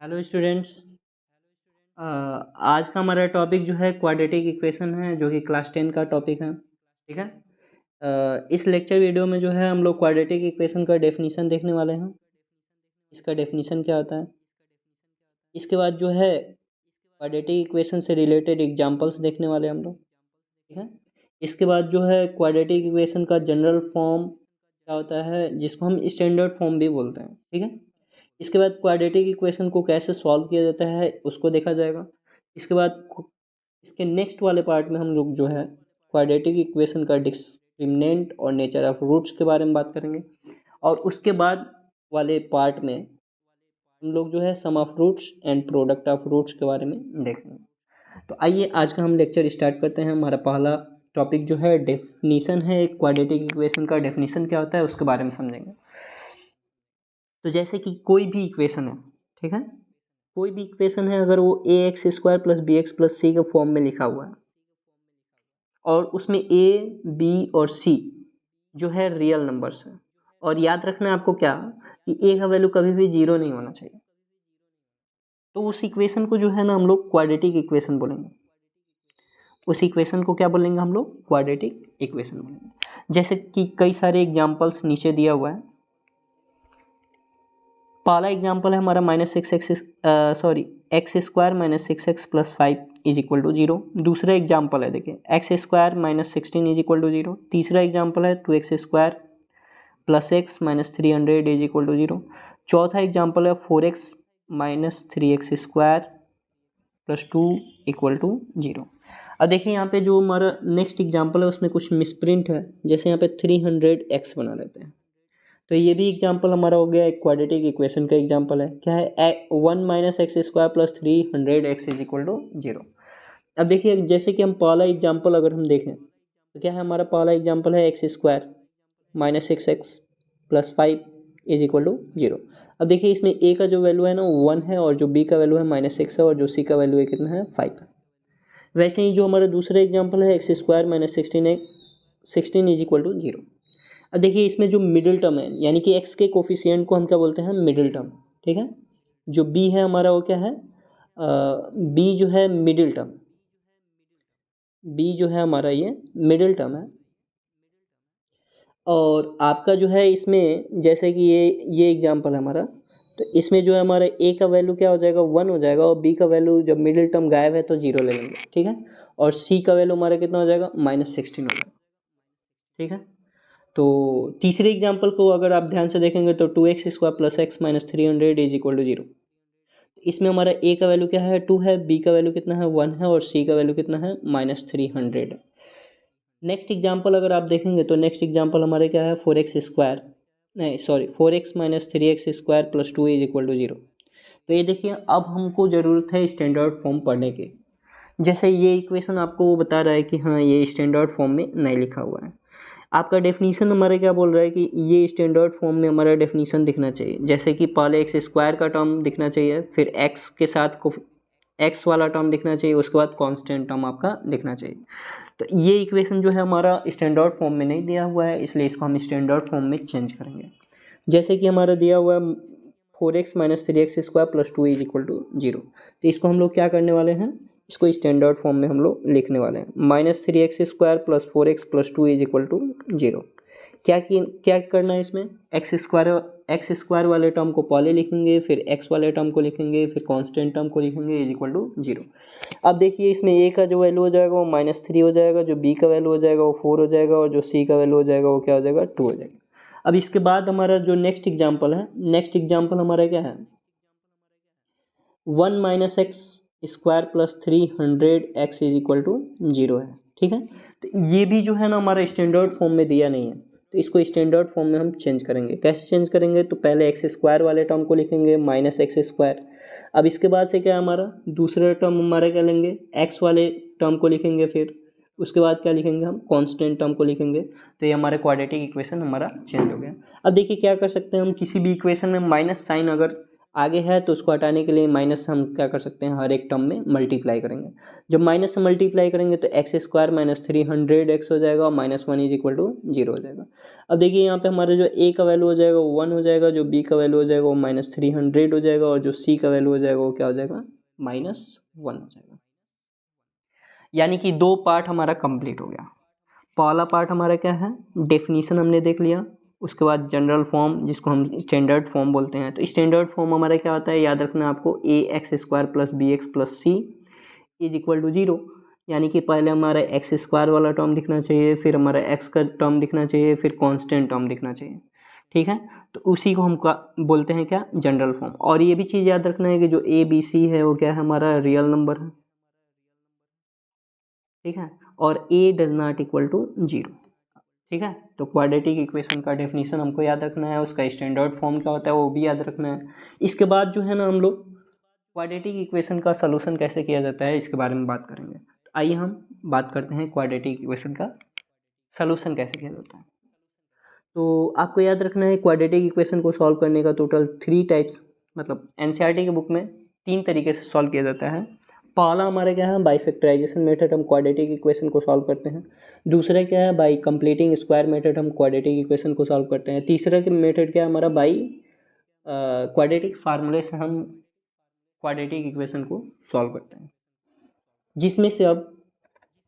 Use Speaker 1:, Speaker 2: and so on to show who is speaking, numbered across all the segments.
Speaker 1: Hello students. आज का हमारा टॉपिक जो है क्वाड्रेटिक इक्वेशन है, जो कि क्लास 10 का टॉपिक है। ठीक है। इस लेक्चर वीडियो में जो है हम लोग क्वाड्रेटिक इक्वेशन का डेफिनीशन देखने वाले हैं। इसका डेफिनीशन क्या होता है, इसके बाद जो है क्वाड्रेटिक इक्वेशन से रिलेटेड एग्जांपल्स देखने वाले हम लोग। ठीक है। इसके बाद जो है क्वाड्रेटिक इक्वेशन का जनरल फॉर्म क्या होता है, जिसको हम स्टैंडर्ड फॉर्म भी बोलते हैं। ठीक है। इसके बाद क्वाड्रेटिक इक्वेशन को कैसे सॉल्व किया जाता है उसको देखा जाएगा। इसके बाद इसके नेक्स्ट वाले पार्ट में हम लोग जो है क्वाड्रेटिक इक्वेशन का डिस्क्रिमिनेंट और नेचर ऑफ रूट्स के बारे में बात करेंगे। और उसके बाद वाले पार्ट में हम लोग जो है sum of roots and product of roots के बारे में देखेंगे। तो आइए आज का हम लेक्चर स्टार्ट करते हैं। हमारा पहला टॉपिक जो है डेफिनीशन है, एक क्वाड्रेटिक इक्वेशन का डेफिनीशन क्या होता है उसके बारे में समझेंगे। तो जैसे कि कोई भी इक्वेशन है, ठीक है, कोई भी इक्वेशन है, अगर वो a x square plus b x plus c के फॉर्म में लिखा हुआ है और उसमें ए बी और सी जो है रियल नंबर्स है, और याद रखना है आपको क्या कि ए का वैल्यू कभी भी जीरो नहीं होना चाहिए, तो उस इक्वेशन को जो है ना हम लोग क्वाड्रेटिक इक्वेशन बोलेंगे। उस इक्वेशन को क्या बोलेंगे हम लोग, क्वाड्रेटिक इक्वेशन बोलेंगे। जैसे कि कई सारे एग्जांपल्स नीचे दिया हुआ है। पहला एग्जांपल है हमारा x square minus six x plus five is equal to zero. दूसरा एग्जांपल है, देखिए x square minus 16 is equal to zero. तीसरा एग्जांपल है 2x square plus x minus 300 is equal to zero. चौथा एग्जांपल है 4x minus 3x square plus 2 equal to zero. अब देखिए यहाँ पे जो हमारा नेक्स्ट एग्जांपल है उसमें कुछ मिसप्रिंट है, जैसे यहाँ पे 300x बना लेते हैं, तो ये भी एग्जांपल हमारा हो गया एक क्वाड्रेटिक इक्वेशन का एग्जांपल है। क्या है, 1 minus x square plus 300x is equal to zero. अब देखिए जैसे कि हम पहला एग्जांपल अगर हम देखें तो क्या है, हमारा पहला एग्जांपल है x square minus six x plus five is equal to zero. अब देखिए इसमें ए का जो वैल्यू है ना 1 है, और जो बी का वैल्यू है माइनस सिक्स है, और जो सी का वैल्यू है कितना है 5 है। वैसे ही जो हमारा दूसरा एग्जाम्पल है x square minus 16 is equal to zero. अब देखिए इसमें जो मिडिल टर्म है, यानी कि एक्स के कोफिशिएंट को हम क्या बोलते हैं, मिडिल टर्म। ठीक है। जो बी है हमारा वो क्या है, बी जो है मिडिल टर्म, बी जो है हमारा ये मिडिल टर्म है। और आपका जो है इसमें जैसे कि ये एग्जांपल है हमारा, तो इसमें जो है हमारा ए का वैल्यू क्या हो जाएगा, 1 हो जाएगा, और बी का वैल्यू जब मिडिल टर्म गायब है तो जीरो ले लेंगे। ठीक है। और सी का वैल्यू हमारा कितना हो जाएगा, माइनस 16 हो जाएगा। ठीक है। तो तीसरे एग्जाम्पल को अगर आप ध्यान से देखेंगे तो 2x square plus x minus 300 is equal to zero. इसमें हमारा ए का वैल्यू क्या है, 2 है, बी का वैल्यू कितना है 1 है, और सी का वैल्यू कितना है माइनस 300। नेक्स्ट एग्जाम्पल अगर आप देखेंगे तो नेक्स्ट एग्जाम्पल हमारे क्या है, 4x स्क्वायर, नहीं sorry 4x minus 3x square plus 2 is equal to zero. तो ये देखिए अब हमको ज़रूरत है स्टैंडर्ड फॉर्म पढ़ने की। जैसे ये इक्वेशन आपको वो बता रहा है कि हाँ ये स्टैंडर्ड फॉर्म में नहीं लिखा हुआ है। आपका डेफिनीशन हमारा क्या बोल रहा है कि ये स्टैंडर्ड फॉर्म में हमारा डेफिनीशन दिखना चाहिए। जैसे कि पहले एक्स स्क्वायर का टर्म दिखना चाहिए, फिर एक्स के साथ को एक्स वाला टर्म दिखना चाहिए, उसके बाद कांस्टेंट टर्म आपका दिखना चाहिए। तो ये इक्वेशन जो है हमारा स्टैंडर्ड फॉर्म में नहीं दिया हुआ है, इसलिए इसको हम स्टैंडर्ड फॉर्म में चेंज करेंगे। जैसे कि हमारा दिया हुआ है 4x minus 3x square plus 2 is equal to zero, तो इसको हम लोग क्या करने वाले हैं, इसको स्टैंडर्ड फॉर्म में हम लोग लिखने वाले हैं। Minus 3x square plus 4x plus 2 is equal to zero. क्या करना है इसमें, एक्स स्क्वायर वाले टर्म को पहले लिखेंगे, फिर एक्स वाले टर्म को लिखेंगे, फिर कांस्टेंट टर्म को लिखेंगे इज इक्वल टू जीरो। अब देखिए इसमें ए का जो वैल्यू हो जाएगा वो माइनस 3 हो जाएगा, जो बी का वैल्यू हो जाएगा वो 4 हो जाएगा, और जो सी का वैल्यू हो जाएगा वो क्या हो जाएगा 2 हो जाएगा। अब इसके बाद हमारा जो नेक्स्ट एग्जाम्पल है, नेक्स्ट एग्जाम्पल हमारा क्या है, 1 minus x square plus 300x is equal to zero है। ठीक है। तो ये भी जो है ना हमारा स्टैंडर्ड फॉर्म में दिया नहीं है, तो इसको स्टैंडर्ड फॉर्म में हम चेंज करेंगे। कैसे चेंज करेंगे, तो पहले एक्स स्क्वायर वाले टर्म को लिखेंगे माइनस एक्स स्क्वायर। अब इसके बाद से क्या हमारा दूसरा टर्म हमारा क्या लेंगे, एक्स वाले टर्म को लिखेंगे, फिर उसके बाद क्या लिखेंगे हम, कांस्टेंट टर्म को लिखेंगे। तो ये हमारे क्वाड्रेटिक इक्वेशन हमारा चेंज हो गया। अब देखिए क्या कर सकते हैं हम, किसी भी इक्वेशन में माइनस साइन अगर आगे है तो उसको हटाने के लिए माइनस हम क्या कर सकते हैं, हर एक टर्म में मल्टीप्लाई करेंगे। जब माइनस से मल्टीप्लाई करेंगे तो एक्स स्क्वायर माइनस 300x हो जाएगा और -1 इज इक्वल टू 0 हो जाएगा। अब देखिए यहाँ पे हमारा जो a का वैल्यू हो जाएगा वो 1 हो जाएगा, जो b का वैल्यू हो जाएगा वो -300 हो जाएगा और जो c का वैल्यू हो जाएगा वो क्या हो जाएगा, -1 हो जाएगा। यानी कि दो पार्ट हमारा कंप्लीट हो गया। पहला पार्ट हमारा क्या है, डेफिनीशन हमने देख लिया, उसके बाद जनरल फॉर्म जिसको हम स्टैंडर्ड फॉर्म बोलते हैं। तो स्टैंडर्ड फॉर्म हमारा क्या होता है, याद रखना आपको, ax² + bx + c is equal to 0। यानी कि पहले हमारा x² वाला टर्म दिखना चाहिए, फिर हमारा x का टर्म दिखना चाहिए, फिर कांस्टेंट टर्म दिखना चाहिए। ठीक है, तो उसी को हम बोलते हैं क्या, जनरल फॉर्म। और ये भी चीज़ याद रखना है कि जो a b c है वो क्या है, हमारा रियल नंबर है। ठीक है, और a does not equal to 0। ठीक है, तो क्वाड्रेटिक इक्वेशन का डेफिनेशन हमको याद रखना है, उसका स्टैंडर्ड फॉर्म क्या होता है वो भी याद रखना है। इसके बाद जो है ना, हम लोग क्वाड्रेटिक इक्वेशन का सलूशन कैसे किया जाता है इसके बारे में बात करेंगे। तो आइए हम बात करते हैं क्वाड्रेटिक इक्वेशन का सलूशन कैसे किया जाता है। तो आपको याद रखना है, क्वाड्रेटिक इक्वेशन को सॉल्व करने का टोटल 3 टाइप्स, मतलब एनसीईआरटी के बुक में 3 तरीके से सॉल्व किया जाता है। पहला हमारा क्या है, बाई फैक्टराइजेशन मेथड, हम क्वाड्रेटिक इक्वेशन को सॉल्व करते हैं। दूसरा क्या है, बाई कंप्लीटिंग स्क्वायर मेथड, हम क्वाड्रेटिक इक्वेशन को सॉल्व करते हैं। तीसरा मेथड क्या है हमारा, बाई क्वाड्रेटिक फार्मूले से हम क्वाड्रेटिक इक्वेशन को सॉल्व करते हैं। जिसमें से अब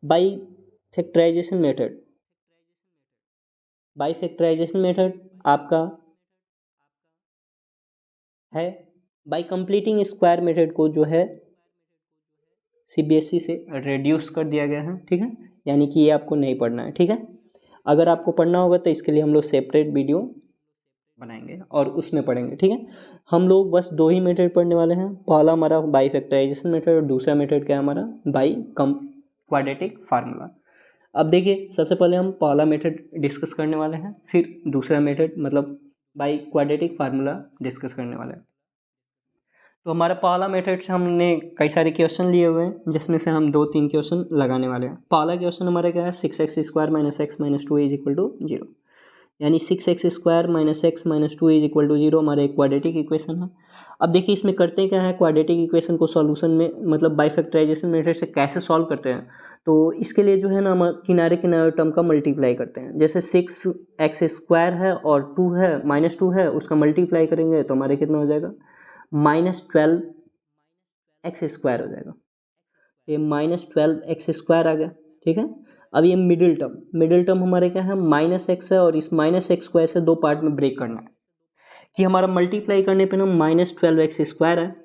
Speaker 1: by factorization method, by factorization method आपका है, बाई कंप्लीटिंग स्क्वायर मेथड को जो है सीबीएसई से रिड्यूस कर दिया गया है। ठीक है, यानी कि ये आपको नहीं पढ़ना है। ठीक है, अगर आपको पढ़ना होगा तो इसके लिए हम लोग सेपरेट वीडियो बनाएंगे और उसमें पढ़ेंगे। ठीक है, हम लोग बस 2 ही मेथड पढ़ने वाले हैं। पहला हमारा बाई फैक्टराइजेशन मेथड और दूसरा मेथड क्या है हमारा, बाई क्वाड्रेटिक फार्मूला। अब देखिए, सबसे पहले हम पहला मेथड डिस्कस करने वाले हैं, फिर दूसरा मेथड मतलब बाई क्वाड्रेटिक फार्मूला डिस्कस करने वाले हैं। तो हमारा पहला मेथड से हमने कई सारे क्वेश्चन लिए हुए हैं, जिसमें से हम 2-3 क्वेश्चन लगाने वाले हैं। पहला क्वेश्चन हमारा क्या है, 6x² - x - 2 is equal to 0। यानी 6x² - x - 2 is equal to 0 हमारा एक क्वाड्रेटिक इक्वेशन है। अब देखिए इसमें करते क्या है, क्वाड्रेटिक इक्वेशन को सॉल्यूशन में मतलब बाई फैक्टराइजेशन मेथड से कैसे सॉल्व करते हैं। तो इसके लिए जो है ना, हम किनारे किनारे टर्म का मल्टीप्लाई करते हैं। जैसे 6x² है और 2 है, -2 है, उसका मल्टीप्लाई करेंगे तो हमारे कितना हो जाएगा, -12x² हो जाएगा। ये -12x² आ गया। ठीक है, अब ये मिडिल टर्म हमारे क्या है, -x है, और इस -x को ऐसे 2 पार्ट में ब्रेक करना है कि हमारा मल्टीप्लाई करने पे ना -12x² है,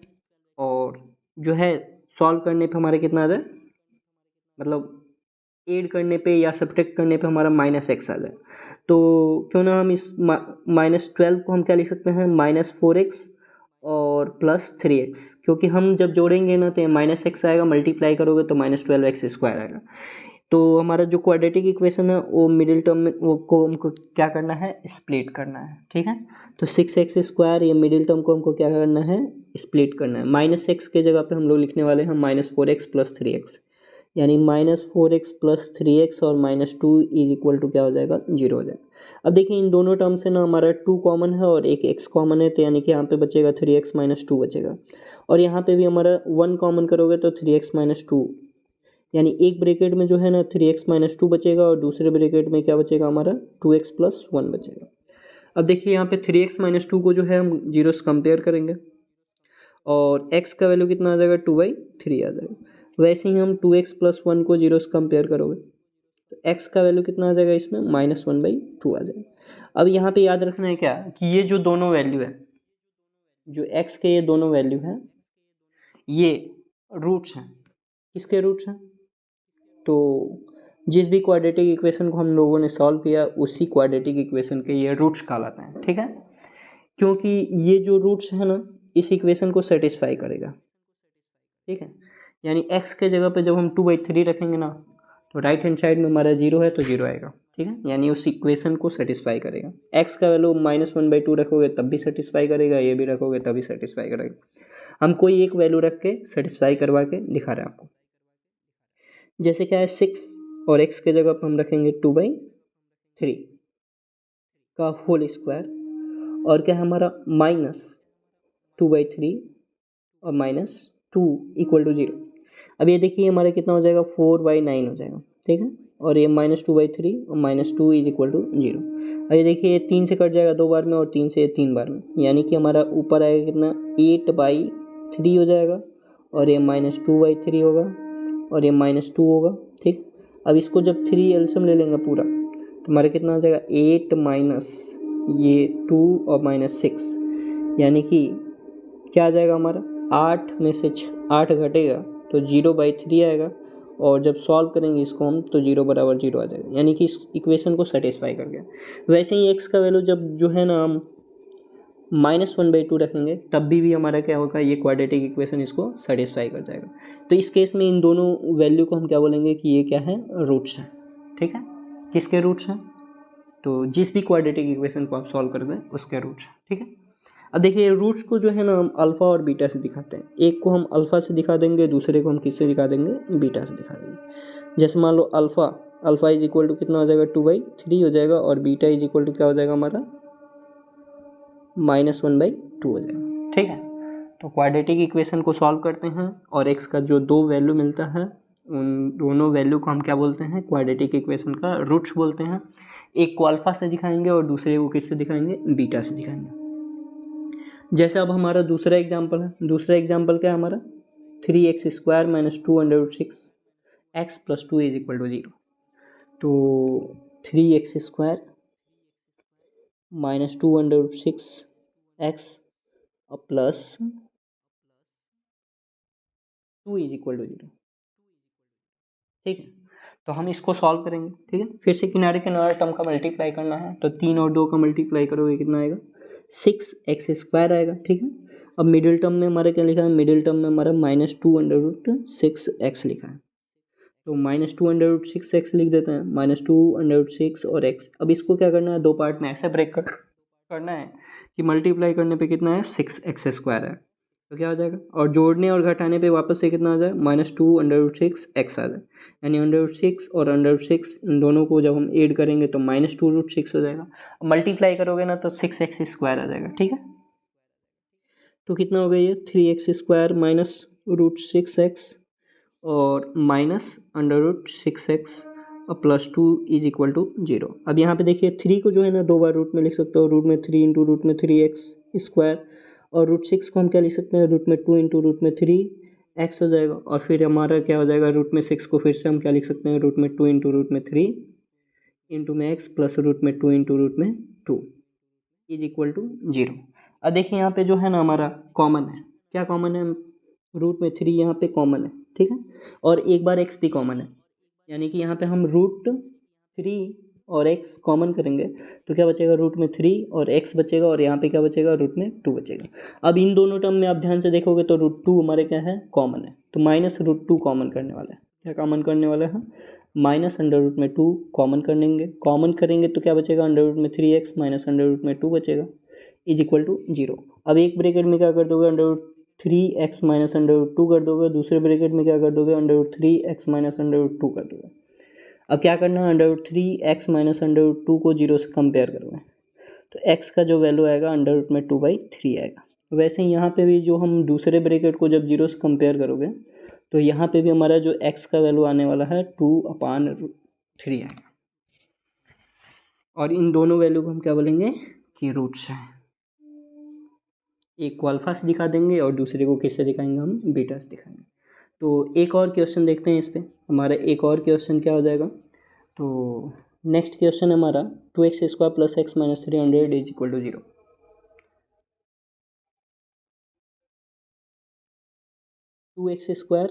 Speaker 1: और जो है सॉल्व करने पे हमारे कितना आ जाए, मतलब ऐड करने पे या सब्ट्रैक्ट करने पे हमारा -x आ जाए। तो क्यों ना हम इस -12 को हम क्या लिख सकते हैं, -4x और +3x, क्योंकि हम जब जोड़ेंगे ना तो -x आएगा, मल्टीप्लाई करोगे तो -12x² आएगा। तो हमारा जो क्वाड्रेटिक इक्वेशन है वो मिडिल टर्म में वो को हमको क्या करना है, स्प्लिट करना है। ठीक है, तो 6x² ये मिडिल टर्म को हमको क्या करना है, स्प्लिट करना है। -x के जगह पे हम लोग लिखने वाले हैं -4x + 3x, यानी -4x + 3x और -2 इज इक्वल टू क्या हो जाएगा, 0 हो जाएगा। अब देखिए इन दोनों टर्म से ना हमारा 2 कॉमन है और एक x कॉमन है, तो यानी कि यहाँ पे बचेगा 3x - 2 बचेगा, और यहाँ पे भी हमारा 1 कॉमन करोगे तो 3x - 2, यानी एक ब्रैकेट में जो है ना 3x - 2 बचेगा और दूसरे ब्रैकेट में क्या बचेगा हमारा, 2x + 1 बचेगा। अब देखिए यहाँ पे 3x - 2 को जो है हम 0 से कंपेयर करेंगे और x का वैल्यू कितना आ जाएगा, 2/3 आ जाएगा। वैसे ही हम 2x + 1 को 0 से कंपेयर करोगे तो x का वैल्यू कितना आ जाएगा, इसमें -1/2 आ जाएगा। अब यहाँ पे याद रखना है क्या, कि ये जो दोनों वैल्यू है, जो x के ये दोनों वैल्यू हैं, ये रूट्स हैं। किसके रूट्स हैं, तो जिस भी क्वाड्रेटिक इक्वेशन को हम लोगों ने सॉल्व किया उसी क्वाड्रेटिक इक्वेशन के ये रूट्स कहलाते हैं। ठीक है, क्योंकि ये जो रूट्स है ना इस इक्वेशन को सेटिस्फाई करेगा। ठीक है, यानी x के जगह पे जब हम 2/3 रखेंगे ना, तो राइट हैंड साइड में हमारा 0 है तो 0 आएगा। ठीक है, यानी उस इक्वेशन को सेटिस्फाई करेगा। x का वैल्यू -1/2 रखोगे तब भी सेटिस्फाई करेगा, ये भी रखोगे तभी सेटिस्फाई करेगा। हम कोई एक वैल्यू रख के सेटिस्फाई करवा के दिखा रहे हैं आपको। जैसे क्या है, 6 और x के जगह पर हम रखेंगे 2/3 का होल स्क्वायर, और क्या है हमारा 2/3 और -2 = 0। अब ये देखिए हमारा कितना हो जाएगा, 4/9 हो जाएगा, ठीक है। और ये -2/3 और -2 = 0। अब ये देखिए ये 3 से कट जाएगा 2 बार में और 3 से 3 बार में, यानी कि हमारा ऊपर आएगा कितना, 8/3 हो जाएगा और ये -2/3 होगा और ये -2 होगा, ठीक। अब इसको जब 3 एलसीएम ले लेंगे पूरा तो हमारा कितना हो जाएगा, 8 माइनस ये 2 और -6, यानी कि क्या आ जाएगा हमारा, 8 में से 8 घटेगा तो 0/3 आएगा और जब सॉल्व करेंगे इसको हम तो 0 = 0 आ जाएगा, यानी कि इस इक्वेशन को सेटिस्फाई कर गया। वैसे ही x का वैल्यू जब जो है ना हम -1/2 रखेंगे तब भी हमारा क्या होगा, ये क्वाड्रेटिक इक्वेशन इसको सेटिस्फाई कर जाएगा। तो इस केस में इन दोनों वैल्यू को हम क्या बोलेंगे कि ये क्या है, रूट्स हैं, ठीक है। किसके रूट्स हैं, तो जिस भी क्वाड्रेटिक इक्वेशन को आप सॉल्व कर दें उसके रूट्स हैं, ठीक है। अब देखिए रूट्स को जो है ना हम अल्फ़ा और बीटा से दिखाते हैं, एक को हम अल्फ़ा से दिखा देंगे, दूसरे को हम किससे दिखा देंगे, बीटा से दिखा देंगे। जैसे मान लो अल्फ़ा = कितना हो जाएगा, 2/3 हो जाएगा और बीटा = क्या हो जाएगा हमारा, -1/2 हो जाएगा, ठीक है। तो क्वाड्रेटिक इक्वेशन को सॉल्व करते हैं और x का जो दो वैल्यू मिलता है उन दोनों वैल्यू को हम क्या बोलते हैं, क्वाड्रेटिक इक्वेशन का रूट्स बोलते हैं। एक को अल्फ़ा से दिखाएंगे और दूसरे को किससे दिखाएंगे, बीटा से दिखाएंगे। जैसे अब हमारा दूसरा एग्जाम्पल है, दूसरा एग्जाम्पल क्या है हमारा, 3x² - 2√6 x + 2 = 0। तो 3x² - 2√6 x प्लस 2 = 0, ठीक है। तो हम इसको सॉल्व करेंगे, ठीक है। फिर से किनारे किनारे टर्म का मल्टीप्लाई करना है, तो 3 और 2 का मल्टीप्लाई करोगे कितना आएगा, 6x² आएगा, ठीक है। अब मिडिल टर्म में हमारा क्या लिखा है, मिडिल टर्म में हमारा -2√6x लिखा है, तो -2√6x लिख देते हैं, -2√6 और x। अब इसको क्या करना है, दो पार्ट में ऐसे ब्रेक करना है कि मल्टीप्लाई करने पे कितना है, 6x² है, तो क्या हो जाएगा, और जोड़ने और घटाने पे वापस से कितना आ जाए, -2√6x आ जाए, यानी √6 और √6 इन दोनों को जब हम ऐड करेंगे तो -2√6 हो जाएगा। मल्टीप्लाई करोगे ना तो 6x² आ जाएगा, ठीक है। तो कितना हो गया ये, 3x² - √6x और -√6x प्लस 2 = 0। अब यहाँ पे देखिए 3 को जो है ना दो बार रूट में लिख सकते हो, रूट में 3 × √3x², और √6 को हम क्या लिख सकते हैं, √2 × √3x हो जाएगा। और फिर हमारा क्या हो जाएगा, √6 को फिर से हम क्या लिख सकते हैं, √2 × √3x प्लस √2 × √2 = 0। अब देखिए यहाँ पे जो है ना हमारा कॉमन है, क्या कॉमन है, √3 यहाँ पे कॉमन है, ठीक है। और एक बार x भी कॉमन है, यानी कि यहाँ पे हम √3 और x कॉमन करेंगे तो क्या बचेगा, √3 और x बचेगा और यहाँ पे क्या बचेगा, √2 बचेगा। अब इन दोनों टर्म में आप ध्यान से देखोगे तो √2 हमारे क्या है, कॉमन है, तो -√2 कॉमन करने वाला है, क्या कॉमन करने वाला है, -√2 कॉमन करेंगे तो क्या बचेगा, √3x -√2 बचेगा = 0। अब एक ब्रैकेट में क्या कर दोगे, √3x -√2 कर दोगे, दूसरे ब्रैकेट में क्या कर दोगे, √3x -√2 कर दोगे। अब क्या करना है, √3x -√2 को 0 से कंपेयर करोगे तो x का जो वैल्यू आएगा √2/3 आएगा। वैसे ही यहाँ पे भी जो हम दूसरे ब्रैकेट को जब 0 से कंपेयर करोगे तो यहाँ पे भी हमारा जो x का वैल्यू आने वाला है 2/3 आएगा। और इन दोनों वैल्यू को हम क्या बोलेंगे कि रूट्स हैं। एक को अल्फा से दिखा देंगे और दूसरे को किससे दिखाएंगे, हम बीटा से दिखाएंगे। तो एक और क्वेश्चन देखते हैं इस पर, हमारा एक और क्वेश्चन क्या हो जाएगा। तो नेक्स्ट क्वेश्चन हमारा 2x² + x - 300 = 0। Two x square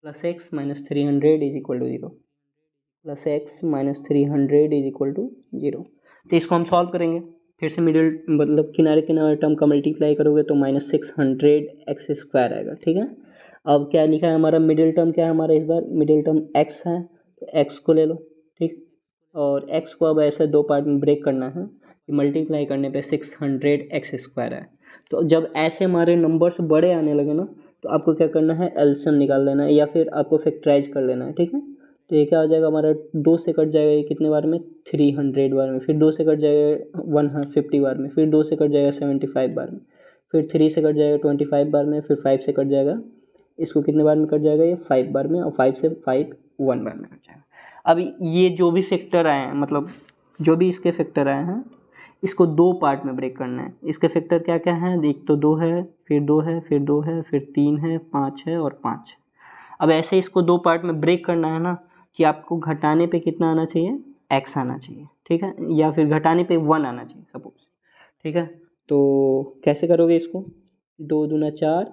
Speaker 1: plus x - 300 = 0, plus x - 300 = 0। तो इसको हम सॉल्व करेंगे, फिर से मिडिल मतलब किनारे किनारे टर्म का मल्टीप्लाई करोगे तो -600x² आएगा, ठीक है। अब क्या लिखा है हमारा, मिडिल टर्म क्या है हमारा, इस बार मिडिल टर्म x है, तो x को ले लो, ठीक। और x को अब ऐसे दो पार्ट में ब्रेक करना है कि मल्टीप्लाई करने पे 600x² है। तो जब ऐसे हमारे नंबर्स बड़े आने लगे ना तो आपको क्या करना है, एलसीएम निकाल लेना है या फिर आपको फैक्टराइज कर लेना है, ठीक है। तो ये क्या हो जाएगा हमारा, 2 से कट जाएगा ये कितने बार में, 300 बार में, फिर 2 से कट जाएगा 150 बार में, फिर 2 से कट जाएगा 75 बार में, फिर 3 से कट जाएगा 25 बार में, फिर 5 से कट जाएगा, इसको कितने बार में कट जाएगा ये 5 बार में, और 5 से 5 1 बार में कट जाएगा। अब ये जो भी फैक्टर आए हैं, मतलब जो भी इसके फैक्टर आए हैं, इसको 2 पार्ट में ब्रेक करना है। इसके फैक्टर क्या क्या हैं, एक तो 2 है, फिर 2 है, फिर 2 है, फिर 3 है, 5 है और 5 है। अब ऐसे इसको 2 पार्ट में ब्रेक करना है ना, कि आपको घटाने पे कितना आना चाहिए, x आना चाहिए, ठीक है, या फिर घटाने पे 1 आना चाहिए सपोज, ठीक है। तो कैसे करोगे इसको, 2 दूना 4,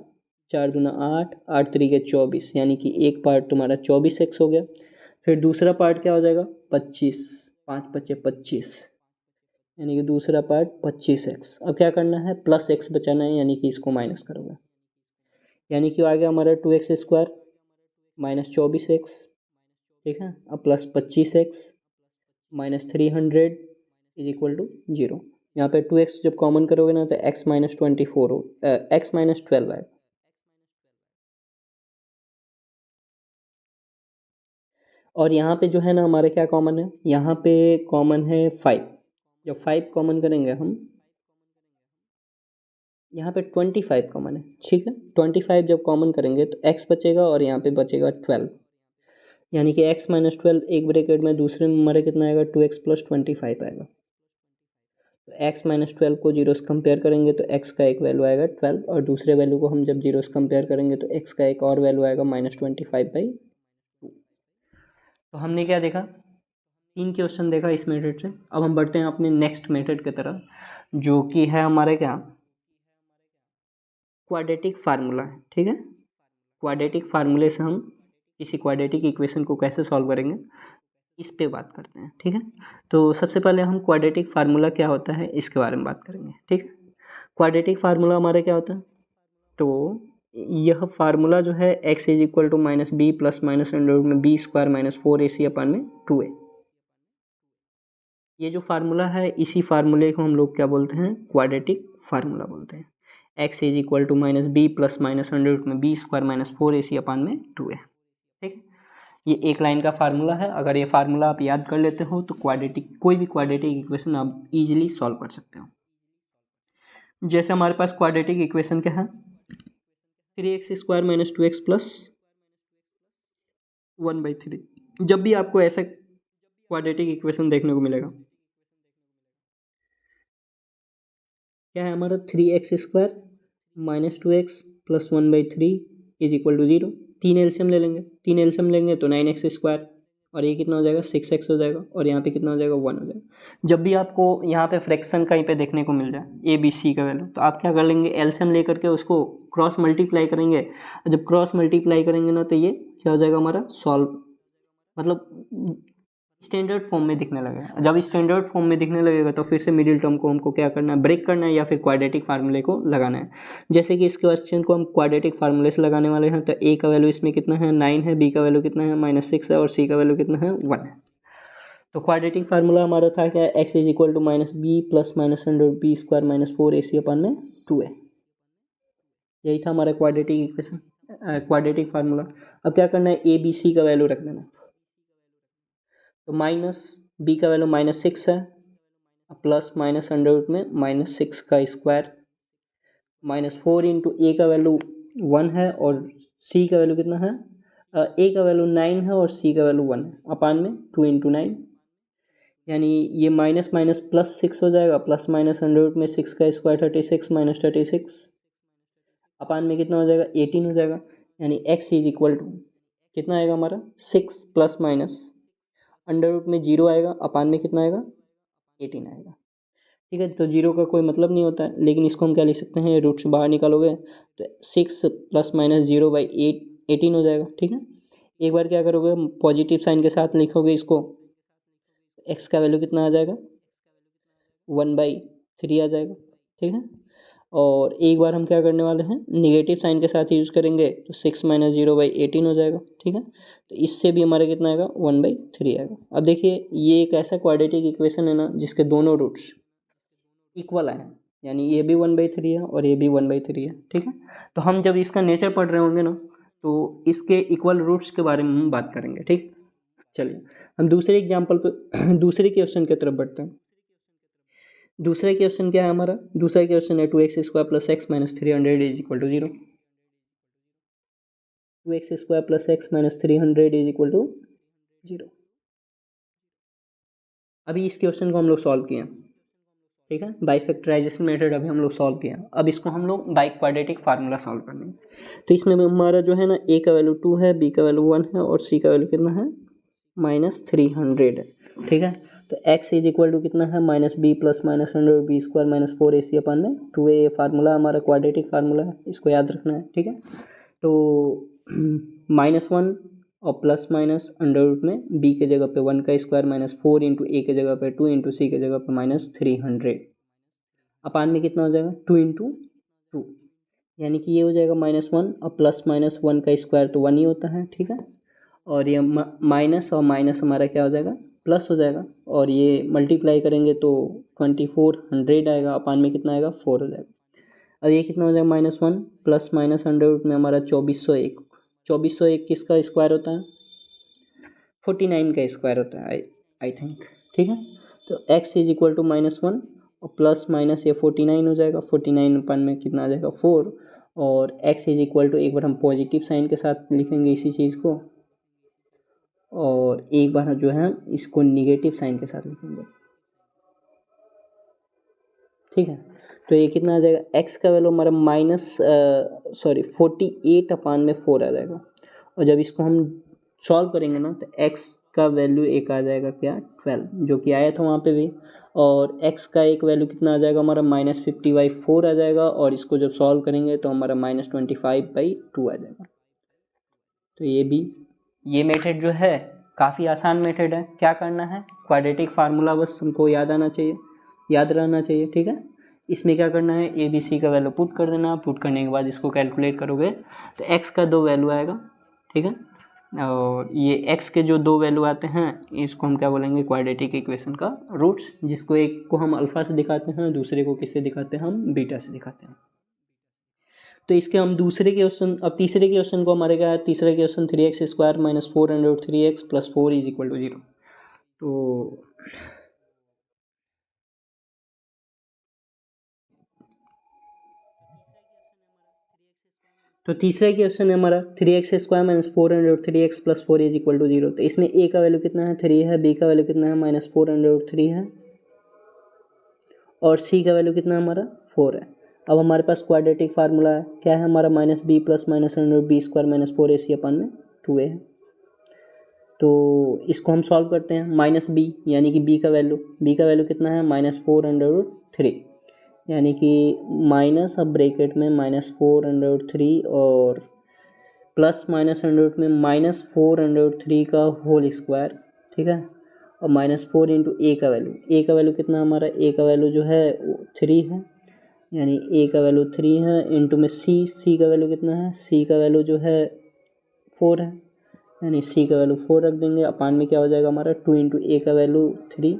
Speaker 1: 4 दूना 8, 8 तरीके 24, यानी कि एक पार्ट तुम्हारा 24x हो गया। फिर दूसरा पार्ट क्या हो जाएगा, 25, 5 पच्चे 25, यानी कि दूसरा पार्ट 25x। अब क्या करना है, प्लस x बचाना है, यानी कि इसको माइनस करोगे, यानी कि आ गया हमारा 2x² माइनस 24x, ठीक है। अब plus 25x minus 300 is equal to 0। यहाँ पे 2x जब कॉमन करोगे ना तो x माइनस 24 हो, x माइनस 12 आएगा। और यहाँ पे जो है ना हमारे क्या कॉमन है, यहाँ पे कॉमन है 5। जब 5 कॉमन करेंगे हम, यहाँ पे 25 कॉमन है, ठीक है। 25 जब कॉमन करेंगे तो x बचेगा और यहाँ पे बचेगा 12, यानी कि x माइनस 12 एक ब्रैकेट में, दूसरे में हमारे कितना आएगा, 2x प्लस 25 आएगा। तो x माइनस 12 को 0 से कंपेयर करेंगे तो x का एक वैल्यू आएगा 12, और दूसरे वैल्यू को हम जब 0 से कंपेयर करेंगे तो x का एक और वैल्यू आएगा -25/2। तो हमने क्या देखा, 3 क्वेश्चन देखा इस मेथड से। अब हम बढ़ते हैं अपने नेक्स्ट मेथड की तरफ, जो कि है हमारे क्या, क्वाड्रेटिक फार्मूला, ठीक है। क्वाड्रेटिक फार्मूले से हम किसी क्वाड्रेटिक इक्वेशन को कैसे सॉल्व करेंगे, इस पे बात करते हैं, ठीक है। तो सबसे पहले हम क्वाड्रेटिक फार्मूला क्या होता है इसके बारे में बात करेंगे, ठीक है। क्वाड्रेटिक फार्मूला हमारा क्या होता है, तो यह फार्मूला जो है x is equal to minus b plus minus under में बी स्क्वायर माइनस 4ac अपन में 2a। ये जो फार्मूला है, इसी फार्मूले को हम लोग क्या बोलते हैं, क्वाड्रेटिक फार्मूला बोलते हैं। x is equal to minus b plus minus under में बी स्क्वायर माइनस 4ac अपन में 2a, ठीक है। ये एक लाइन का फार्मूला है। अगर ये फार्मूला आप याद कर लेते हो तो कोई भी क्वाड्रेटिक इक्वेशन आप इजीली सॉल्व कर सकते हो। जैसे हमारे पास क्वाड्रेटिक इक्वेशन क्या है, 3x² माइनस 2x प्लस 1/3। जब भी आपको ऐसा क्वाड्रेटिक इक्वेशन देखने को मिलेगा, क्या है हमारा, 3x² minus 2x plus 1/3 is equal to 0। 3 LCM ले लेंगे, 3 एलसीएम लेंगे तो 9x², और ये कितना हो जाएगा, 6x हो जाएगा, और यहाँ पे कितना हो जाएगा, 1 हो जाएगा। जब भी आपको यहाँ पे फ्रैक्शन कहीं पे देखने को मिल जाए a b c का वैल्यू, तो आप क्या कर लेंगे, एलसीएम लेकर के उसको क्रॉस मल्टीप्लाई करेंगे। जब क्रॉस मल्टीप्लाई करेंगे ना तो ये क्या हो जाएगा हमारा, सॉल्व, मतलब स्टैंडर्ड फॉर्म में दिखने लगेगा। जब स्टैंडर्ड फॉर्म में दिखने लगेगा तो फिर से मिडिल टर्म को हमको क्या करना है, ब्रेक करना है, या फिर क्वाड्रेटिक फार्मूले को लगाना है। जैसे कि इस क्वेश्चन को हम क्वाड्रेटिक फार्मूले से लगाने वाले हैं, तो a का वैल्यू इसमें कितना है, 9 है, b का वैल्यू कितना है, -6 है, और c का वैल्यू कितना है, 1 है। तो क्वाड्रेटिक फार्मूला हमारा था क्या, x is equal to minus b plus minus under b square minus 4ac अपन में 2a। यही था हमारा क्वाड्रेटिक इक्वेशन, क्वाड्रेटिक फार्मूला। अब क्या करना है, a b c का वैल्यू रख देना। तो माइनस बी का वैल्यू -6 है, प्लस माइनस अंडर रूट में -6 का स्क्वायर, -4 इंटू ए का वैल्यू 1 है, और सी का वैल्यू कितना है, ए का वैल्यू 9 है और सी का वैल्यू 1 है, अपान में 2 इंटू 9, यानी ये माइनस माइनस प्लस 6 हो जाएगा, प्लस माइनस अंडर रूट में 6 का स्क्वायर 36 माइनस 36, अपान में कितना हो जाएगा, 18 हो जाएगा। यानी x इज इक्वल टू कितना आएगा हमारा, 6 प्लस माइनस अंडर रूट में 0 आएगा, अपान में कितना आएगा, 18 आएगा, ठीक है। तो 0 का कोई मतलब नहीं होता है, लेकिन इसको हम क्या लिख सकते हैं, रूट से बाहर निकालोगे तो 6 प्लस माइनस 0/8 18 हो जाएगा, ठीक है। एक बार क्या करोगे, पॉजिटिव साइन के साथ लिखोगे इसको, x का वैल्यू कितना आ जाएगा, 1/3 आ जाएगा, ठीक है। और एक बार हम क्या करने वाले हैं, निगेटिव साइन के साथ यूज़ करेंगे तो 6 माइनस 0/18 हो जाएगा, ठीक है। तो इससे भी हमारा कितना आएगा, 1/3 आएगा। अब देखिए ये एक ऐसा क्वाड्रेटिक इक्वेशन है ना जिसके दोनों रूट्स इक्वल आए हैं, यानी ये भी 1/3 है और ये भी 1/3 है, ठीक है। तो हम जब इसका नेचर पढ़ रहे होंगे ना तो इसके इक्वल रूट्स के बारे में हम बात करेंगे, ठीक। चलिए हम दूसरे एग्जाम्पल पे दूसरे क्वेश्चन की तरफ बढ़ते हैं। दूसरा क्वेश्चन क्या है हमारा? दूसरा क्वेश्चन है 2x² + x - 300 is equal to 0। 2x² + x - 300 is equal to 0। अभी इस क्वेश्चन को हम लोग सॉल्व किए, ठीक है, बाई फैक्टराइजेशन मेथड अभी हम लोग सॉल्व किया। अब इसको हम लोग बाई क्वाड्रेटिक फार्मूला सॉल्व करने। तो इसमें हमारा जो है ना, a का वैल्यू 2 है, b का वैल्यू 1 है और c का वैल्यू कितना है -300 है, ठीक है। तो x इज इक्वल टू कितना है -b + -100 b² - 4ac अपन में 2a। ये फार्मूला हमारा क्वाड्रेटिक फार्मूला है, इसको याद रखना है, ठीक है। तो -1 और प्लस माइनस अंडर रूट में b के जगह पे 1 का स्क्वायर -4 इंटू a के जगह पे 2 इंटू c के जगह पे -300 अपान में कितना हो जाएगा 2 इंटू 2, यानी कि ये हो जाएगा -1 और प्लस माइनस 1 का स्क्वायर तो 1 ही होता है, ठीक है। और ये माइनस और माइनस हमारा क्या हो जाएगा प्लस हो जाएगा, और ये मल्टीप्लाई करेंगे तो 2400 आएगा, अपान में कितना आएगा 4 हो जाएगा। अब ये कितना हो जाएगा -1 प्लस माइनस अंडर रूट में हमारा 2401। 2401 किसका स्क्वायर होता है 49 का स्क्वायर होता है आई थिंक, ठीक है। तो x इज इक्वल टू -1 और प्लस माइनस ये 49 हो जाएगा, 49 अपन में कितना आ जाएगा 4, और x इज इक्वल टू एक बार हम पॉजिटिव साइन के साथ लिखेंगे इसी चीज़ को, और एक बार जो है इसको निगेटिव साइन के साथ लिखेंगे, ठीक है। तो ये कितना आ जाएगा x का वैल्यू हमारा -48 अपान में 4 आ जाएगा, और जब इसको हम सॉल्व करेंगे ना तो x का वैल्यू एक आ जाएगा क्या 12, जो कि आया था वहाँ पे भी, और x का एक वैल्यू कितना आ जाएगा हमारा -50/4 आ जाएगा, और इसको जब सॉल्व करेंगे तो हमारा -25/2 आ जाएगा। तो ये मेथड जो है काफ़ी आसान मेथड है। क्या करना है क्वाड्रेटिक फार्मूला बस हमको याद आना चाहिए, याद रहना चाहिए, ठीक है। इसमें क्या करना है ए बी सी का वैल्यू पुट कर देना, पुट करने के बाद इसको कैलकुलेट करोगे तो x का 2 वैल्यू आएगा, ठीक है। और ये x के जो 2 वैल्यू आते हैं इसको हम क्या बोलेंगे क्वाड्रेटिक इक्वेशन का रूट्स, जिसको एक को हम अल्फा से दिखाते हैं, दूसरे को किससे दिखाते हैं हम बीटा से दिखाते हैं। तो इसके हम दूसरे क्वेश्चन, अब तीसरे क्वेश्चन को हमारे क्या है, तीसरा question 3x² - 403x + 4 is equal to 0। तो तीसरा क्वेश्चन है हमारा 3x² - 403x + 4 is equal to 0। तो इसमें a का वैल्यू कितना है 3 है, b का वैल्यू कितना है -403 है, और c का वैल्यू कितना है हमारा 4 है। अब हमारे पास क्वाड्रेटिक फार्मूला है, क्या है हमारा -b + -100 b² - 4ac अपन में 2a है। तो इसको हम सॉल्व करते हैं, -b यानी कि b का वैल्यू कितना है -403, यानी कि माइनस अब ब्रैकेट में -403 और प्लस माइनस अंडर रूट में -403 का होल स्क्वायर, ठीक है, और -4 इंटू ए का वैल्यू कितना हमारा ए का वैल्यू जो है 3 है, यानी ए का वैल्यू 3 है, इंटू में सी का वैल्यू कितना है, सी का वैल्यू जो है 4 है, यानी सी का वैल्यू 4 रख देंगे, अपान में क्या हो जाएगा हमारा 2 इंटू ए का वैल्यू 3,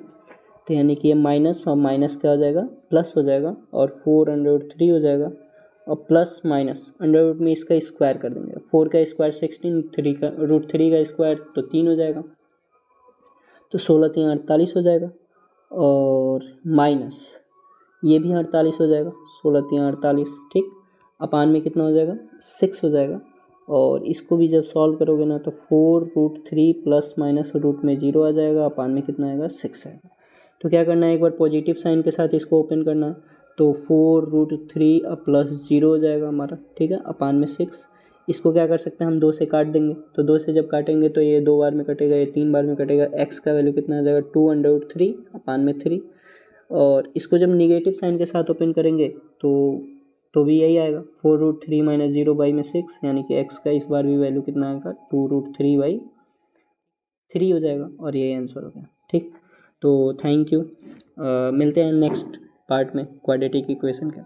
Speaker 1: तो यानी कि ये माइनस और माइनस क्या हो जाएगा प्लस हो जाएगा, और 403 हो जाएगा, और प्लस माइनस अंडर रूट में इसका स्क्वायर कर देंगे, 4 का स्क्वायर 16, 3 का √3 का स्क्वायर तो 3 हो जाएगा, तो 16 3 48 हो जाएगा, और माइनस ये भी 48 हो जाएगा, 16 3 48, ठीक, अपान में कितना हो जाएगा 6 हो जाएगा, और इसको भी जब सॉल्व करोगे ना तो 4√3 प्लस माइनस रूट में 0 आ जाएगा, अपान में कितना आएगा 6 आएगा। तो क्या करना है एक बार पॉजिटिव साइन के साथ इसको ओपन करना है, तो 4√3 प्लस 0 हो जाएगा हमारा, ठीक है, अपान में 6। इसको क्या कर सकते हैं हम 2 से काट देंगे, तो 2 से जब काटेंगे तो ये 2 बार में कटेगा, ये 3 बार में कटेगा, x का वैल्यू कितना आ जाएगा 2√3 अपान में 3, और इसको जब निगेटिव साइन के साथ ओपन करेंगे तो भी यही आएगा 4√3 - 0/6, यानी कि x का इस बार भी वैल्यू कितना आएगा 2√3/3 हो जाएगा, और ये आंसर हो गया, ठीक। तो थैंक यू, मिलते हैं नेक्स्ट पार्ट में क्वाड्रेटिक इक्वेशन का।